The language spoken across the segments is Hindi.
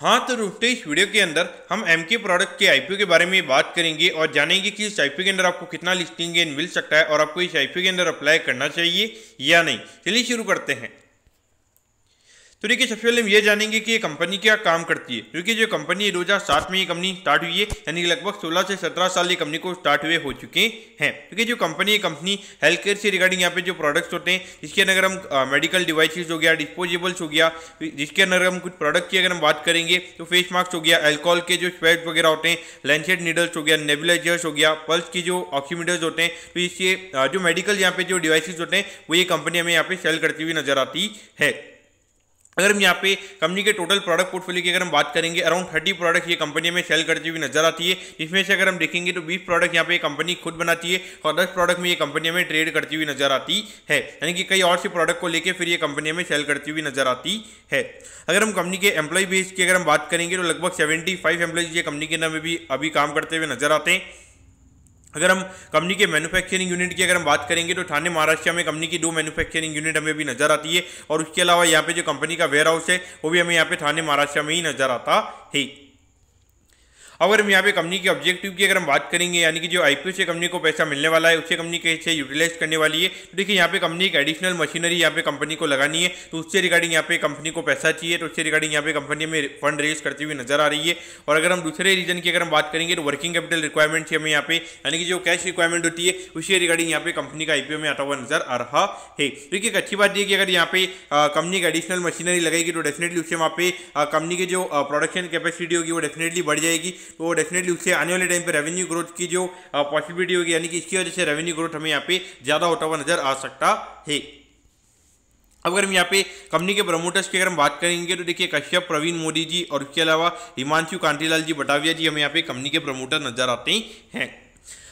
हाँ तो रुकते इस वीडियो के अंदर हम एमके प्रोडक्ट के आईपीओ के बारे में बात करेंगे और जानेंगे कि इस आईपीओ के अंदर आपको कितना लिस्टिंग गेन मिल सकता है और आपको इस आईपीओ के अंदर अप्लाई करना चाहिए या नहीं। चलिए शुरू करते हैं। तो देखिए, सबसे पहले हम ये जानेंगे कि ये कंपनी क्या काम करती है। क्योंकि जो कंपनी है 2007 में ये कंपनी स्टार्ट हुई है, यानी कि लगभग 16 से 17 साल ये कंपनी को स्टार्ट हुए हो चुके हैं। क्योंकि जो कंपनी हेल्थ केयर से रिगार्डिंग यहाँ पे जो प्रोडक्ट्स होते हैं, जिसके अंदर हम मेडिकल डिवाइसेस हो गया, डिस्पोजेबल्स हो गया, जिसके अंदर हम कुछ प्रोडक्ट की अगर हम बात करेंगे तो फेस मास्क हो गया, अल्कोहल के जो स्पेड्स वगैरह होते हैं, लैंसेट नीडल्स हो गया, नेबुलाइजर्स हो गया, पल्स की जो ऑक्सीमीटर्स होते हैं, तो इससे जो मेडिकल यहाँ पे जो डिवाइसेस होते हैं वो ये कंपनी हमें यहाँ पे सेल करती हुई नजर आती है। अगर हम यहाँ पे कंपनी के टोटल प्रोडक्ट पोर्टफोलियो की अगर हम बात करेंगे, अराउंड 30 प्रोडक्ट ये कंपनी में सेल करती हुई नजर आती है। इसमें से अगर हम देखेंगे तो 20 प्रोडक्ट यहाँ पे कंपनी खुद बनाती है और 10 प्रोडक्ट में ये कंपनी में ट्रेड करती हुई नजर आती है, यानी कि कई और से प्रोडक्ट को लेकर फिर ये कंपनी में सेल करती हुई नजर आती है। अगर हम कंपनी के एम्प्लॉय बेस की अगर हम बात करेंगे तो लगभग 75 एम्प्लॉयज ये कंपनी के अंदर में भी अभी काम करते हुए नजर आते हैं। अगर हम कंपनी के मैन्युफैक्चरिंग यूनिट की अगर हम बात करेंगे तो ठाणे महाराष्ट्र में कंपनी की 2 मैन्युफैक्चरिंग यूनिट हमें भी नजर आती है और उसके अलावा यहाँ पे जो कंपनी का वेयर हाउस है वो भी हमें यहाँ पे ठाणे महाराष्ट्र में ही नजर आता है। अगर हम यहाँ पे कंपनी के ऑब्जेक्टिव की अगर हम बात करेंगे, यानी कि जो आईपीओ से कंपनी को पैसा मिलने वाला है उससे कंपनी कैसे यूटिलाइज करने वाली है, तो देखिए यहाँ पे कंपनी एक एडिशनल मशीनरी यहाँ पे कंपनी को लगानी है, तो उससे रिगार्डिंग यहाँ पे कंपनी को पैसा चाहिए, तो उससे रिगार्डिंग यहाँ पे कंपनी में फंड रेज करती हुई नजर आ रही है। और अगर हम दूसरे रीजन की अगर हम बात करेंगे तो वर्किंग कैपिटल रिक्वायरमेंट हमें यहाँ पे, यानी कि जो कैश रिक्वायरमेंट होती है उससे रिगार्डिंग यहाँ पे कंपनी का आईपीओ में आता हुआ नजर आ रहा है। तो एक अच्छी बात यह कि अगर यहाँ पे कंपनी एक एडिशनल मशीनरी लगेगी तो डेफिनेटली उससे वहाँ पे कंपनी की जो प्रोडक्शन कैपेसिटी होगी वो डेफिनेटली बढ़ जाएगी, तो डेफिनेटली आने वाले टाइम पे रेवेन्यू ग्रोथ की जो पॉसिबिलिटी होगी, यानी कि इसकी वजह से रेवेन्यू ग्रोथ हमें यहाँ पे ज्यादा होता हुआ नजर आ सकता है। अगर हम यहाँ पे कंपनी के प्रमोटर्स की अगर हम बात करेंगे तो देखिए कश्यप प्रवीण मोदी जी और उसके अलावा हिमांशु कांतिलाल जी बटाविया जी हमें यहाँ पे कंपनी के प्रमोटर नजर आते हैं।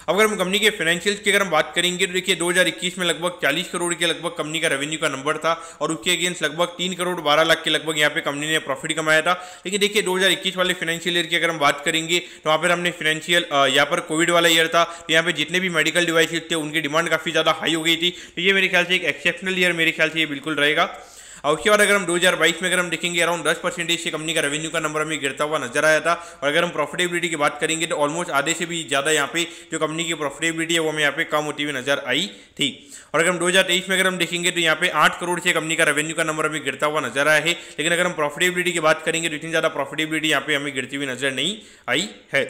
अगर हम कंपनी के फाइनेंशियल्स की अगर हम बात करेंगे तो देखिए 2021 में लगभग 40 करोड़ के लगभग कंपनी का रेवेन्यू का नंबर था और उसके अगेंस्ट लगभग 3 करोड़ 12 लाख के लगभग यहाँ पे कंपनी ने प्रॉफिट कमाया था। लेकिन देखिए 2021 वाले फाइनेंशियल ईयर की अगर हम बात करेंगे तो वहाँ पर हमने फाइनेंशियल यहाँ पर कोविड वाला ईयर था, तो यहाँ पे जितने भी मेडिकल डिवाइसेज थे उनकी डिमांड काफ़ी ज़्यादा हाई हो गई थी, तो ये मेरे ख्याल से एक एक्सेप्शनल ईयर मेरे ख्याल से ये बिल्कुल रहेगा। और उसके बाद अगर हम 2022 में अगर हम देखेंगे अराउंड 10% से कंपनी का रेवेन्यू का नंबर हमें गिरता हुआ नजर आया था। और अगर हम प्रॉफिटेबिलिटी की बात करेंगे तो ऑलमोस्ट आधे से भी ज़्यादा यहाँ पे जो कंपनी की प्रॉफिटेबिलिटी है वो हमें यहाँ पे कम होती हुई नजर आई थी। और अगर हम 2023 में अगर हम देखेंगे तो यहाँ पे 8 करोड़ से कंपनी का रेवेन्यू का नंबर हमें गिरता हुआ नजर आया है। लेकिन अगर हम प्रॉफिटेबिलिटी की बात करेंगे तो इतनी ज़्यादा प्रॉफिटेबिलिटी यहाँ पे हमें गिरती हुई नजर नहीं आई है।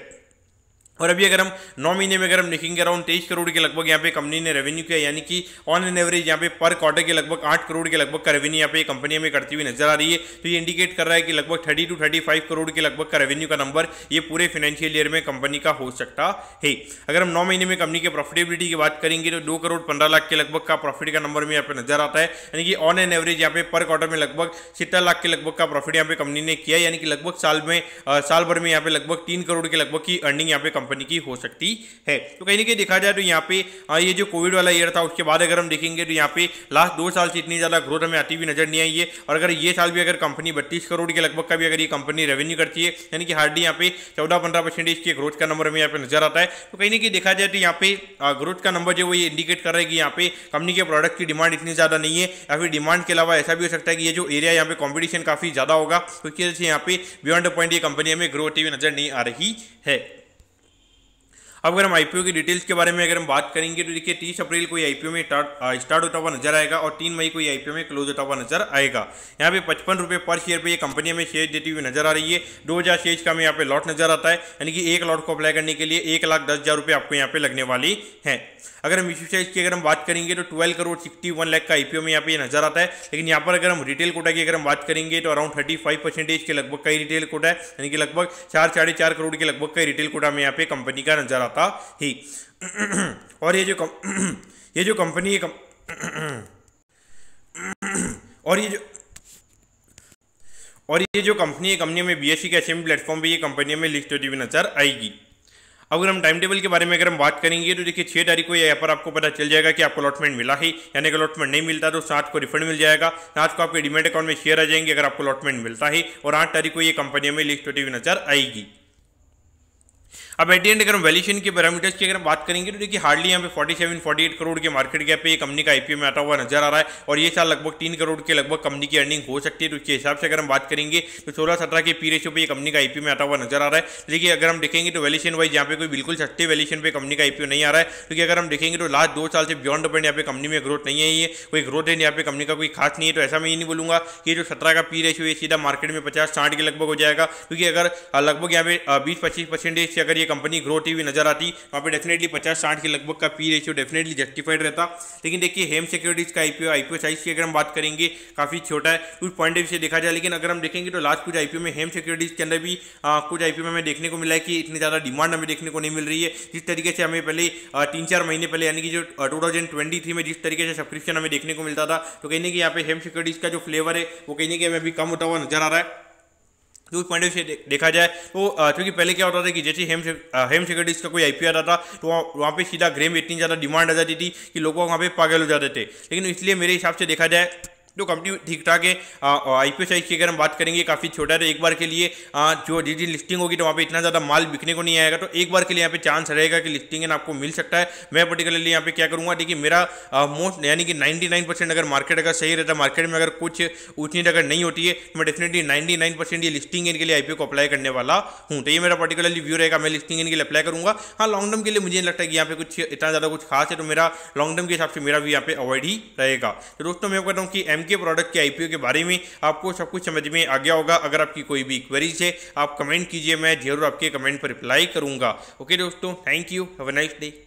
और अभी अगर हम 9 महीने में अगर हम देखेंगे अराउंड 23 करोड़ के लगभग यहाँ पे कंपनी ने रेवेन्यू किया, यानी कि ऑन एन एवरेज यहाँ पे पर क्वार्टर के लगभग 8 करोड़ के लगभग का रेवेन्यू यहाँ पे कंपनी में करती हुई नजर आ रही है। तो ये इंडिकेट कर रहा है कि लगभग 30 to 35 करोड़ के लगभग का रेवेन्यू का नंबर ये पूरे फाइनेंशियल ईयर में कंपनी का हो सकता है। अगर हम 9 महीने में कंपनी के प्रॉफिटेबिलिटी की बात करेंगे तो 2 करोड़ 15 लाख के लगभग का प्रॉफिट का नंबर में यहाँ पे नजर आता है, यानी कि ऑन एन एवरेज यहाँ पे पर क्वार्टर में लगभग 70 लाख के लगभग का प्रॉफिट यहाँ पे कंपनी ने किया, यानी कि लगभग साल भर में यहाँ पे लगभग 3 करोड़ के लगभग की अर्निंग यहाँ पे कंपनी की हो सकती है। तो कहीं ना कहीं देखा जाए तो यहाँ पे ये जो कोविड वाला ईयर था उसके बाद अगर हम देखेंगे तो यहाँ पे लास्ट 2 साल से इतनी ज्यादा ग्रोथ हमें आती हुई नजर नहीं आई है। और अगर ये साल भी अगर कंपनी 32 करोड़ के लगभग का भी अगर ये कंपनी रेवेन्यू करती है, यानी कि हार्डली यहाँ पे 14-15% की ग्रोथ का नंबर हमें यहाँ पे नजर आता है। तो कहीं ना कहीं देखा जाए तो यहाँ पे ग्रोथ का नंबर जो वो ये इंडिकेट कर रहा है कि यहाँ पे कंपनी के प्रोडक्ट की डिमांड इतनी ज्यादा नहीं है, या फिर डिमांड के अलावा ऐसा भी हो सकता है कि ये जो एरिया यहाँ पे कॉम्पिटिशन काफी ज्यादा होगा, तो इसकी वजह से यहाँ पे बियॉन्ड द पॉइंट ये कंपनी हमें ग्रो होती हुई नजर नहीं आ रही है। अब अगर हम आईपीओ की डिटेल्स के बारे में अगर हम बात करेंगे तो देखिए 30 अप्रैल को ये आईपीओ में स्टार्ट होता हुआ नजर आएगा और 3 मई को ये आईपीओ में क्लोज होता हुआ नजर आएगा। यहाँ पे 55 रुपये पर शेयर पे ये कंपनी हमें शेयर देती हुई नजर आ रही है। 2000 शेयर का हमें यहाँ पे लॉट नजर आता है, यानी कि एक लॉट को अप्लाई करने के लिए 1,10,000 रुपये आपको यहाँ पे लगने वाली हैं। अगर हम इश्यू साइज की अगर हम बात करेंगे तो 12 करोड़ 61 लाख का आईपीओ में यहाँ पे नजर आता है। लेकिन यहाँ पर अगर हम रिटेल कोटा की अगर हम बात करेंगे तो अराउंड 35% के लगभग का ही रिटेल कोटा है, यानी कि लगभग 4-4.5 करोड़ के लगभग का रिटेल कोटा में यहाँ पे कंपनी का नजर आता ही। और ये जो कंपनी है कंपनी में बीएसई के एसएमई प्लेटफॉर्म पे ये कंपनी में लिस्ट होती हुई नजर आएगी। अगर हम टाइम टेबल के बारे में अगर हम बात करेंगे तो देखिए 6 तारीख को यहाँ पर आपको पता चल जाएगा कि आपको अलॉटमेंट मिला है, यानी कि अलॉटमेंट नहीं मिलता तो 7 को रिफंड मिल जाएगा, 7 को आपके डीमैट अकाउंट में शेयर आ जाएंगे अगर आपको अलॉटमेंट मिलता है, और 8 तारीख को ये कंपनी में लिस्ट होती हुई नजर आएगी। अब एट द एंड अगर हम वैल्यूएशन के पैरामीटर्स की अगर हम बात करेंगे तो देखिए हार्डली यहाँ पे 47-48 करोड़ के मार्केट कैप पे ये कंपनी का आईपीओ में आता हुआ नजर आ रहा है और ये साल लगभग 3 करोड़ के लगभग कंपनी की अर्निंग हो सकती है। तो उसके हिसाब से अगर हम बात करेंगे तो 16-17 के पी रेशियो पे ये कंपनी का आईपीओ में आता हुआ नजर आ रहा है। देखिए अगर हम देखेंगे तो वैल्यूएशन वाइज यहाँ पे कोई बिल्कुल सस्ते वैल्यूएशन पे कंपनी का आईपीओ नहीं आ रहा है, क्योंकि अगर हम देखेंगे तो लास्ट 2 साल से बियॉन्ड पॉइंट यहाँ पे कंपनी में ग्रोथ नहीं है, ये कोई ग्रोथ है यहाँ पे कंपनी का कोई खास नहीं है। तो ऐसा मैं ये नहीं बोलूंगा कि जो 17 का पी रेशियो है सीधा मार्केट में 50-60 के लगभग हो जाएगा, क्योंकि अगर लगभग यहाँ पे 20-25% से अगर ये कंपनी ग्रोथ हुई नजर आती वहाँ पे डेफिनेटली 50-60 के लगभग का पी रेशियो डेफिनेटली जस्टिफाइड रहता। लेकिन देखिए हेम सिक्योरिटीज का आईपीओ साइज की अगर हम बात करेंगे काफी छोटा है उस पॉइंट ऑफ व्यू से देखा जाए। लेकिन अगर हम देखेंगे तो लास्ट कुछ आईपीओ में हेम सिक्योरिटीज के अंदर भी कुछ आईपीओ में हमें देखने को मिला है कि इतनी ज्यादा डिमांड हमें देखने को नहीं मिल रही है जिस तरीके से हमें पहले 3-4 महीने पहले यानी कि जो 2023 में जिस तरीके से सब्सक्रिप्शन हमें देखने को मिलता था। तो कहीं ना कहीं यहाँ पे हेम सिक्योरिटीज का जो फ्लेवर है वो कहीं ना कहीं हमें अभी कम होता हुआ नजर आ रहा है। तो उस पॉइंट ऑफ से देखा जाए तो क्योंकि पहले क्या होता था कि जैसे हेम सिक्योरिटीज का कोई आईपीओ आता था तो वहाँ पे सीधा ग्रे में इतनी ज़्यादा डिमांड आ जाती थी कि लोगों वहाँ पे पागल हो जाते थे। लेकिन इसलिए मेरे हिसाब से देखा जाए तो कंपनी ठीक ठाक है। आईपीओ साइज की अगर हम बात करेंगे काफ़ी छोटा है, तो एक बार के लिए जो जिस दिन लिस्टिंग होगी तो वहाँ पे इतना ज़्यादा माल बिकने को नहीं आएगा। तो एक बार के लिए यहाँ पे चांस रहेगा कि लिस्टिंग आपको मिल सकता है। मैं पर्टिकुलरली यहाँ पे क्या करूँगा, देखिए मेरा मोस्ट यानी कि 99% अगर मार्केट अगर सही रहता है, मार्केट में अगर कुछ ऊँच नीच अगर नहीं होती है तो मैं डेफिनेटली 99% ये लिस्टिंग के लिए आईपीओ को अप्लाई करने वाला हूँ। तो ये मेरा पर्टिकुलरली व्यू रहेगा, मैं लिस्टिंग के लिए अप्लाई करूँगा। हाँ लॉन्ग टर्म के लिए मुझे नहीं लगता कि यहाँ पे कुछ इतना ज़्यादा कुछ खास है, तो मेरा लॉन्ग टर्म के हिसाब से मेरा भी यहाँ पे अवॉइड ही रहेगा। तो दोस्तों मैं कहता हूँ कि एमके प्रोडक्ट के आईपीओ के बारे में आपको सब कुछ समझ में आ गया होगा। अगर आपकी कोई भी क्वेरीज है आप कमेंट कीजिए, मैं जरूर आपके कमेंट पर रिप्लाई करूंगा। ओके दोस्तों, thank you, have a nice day.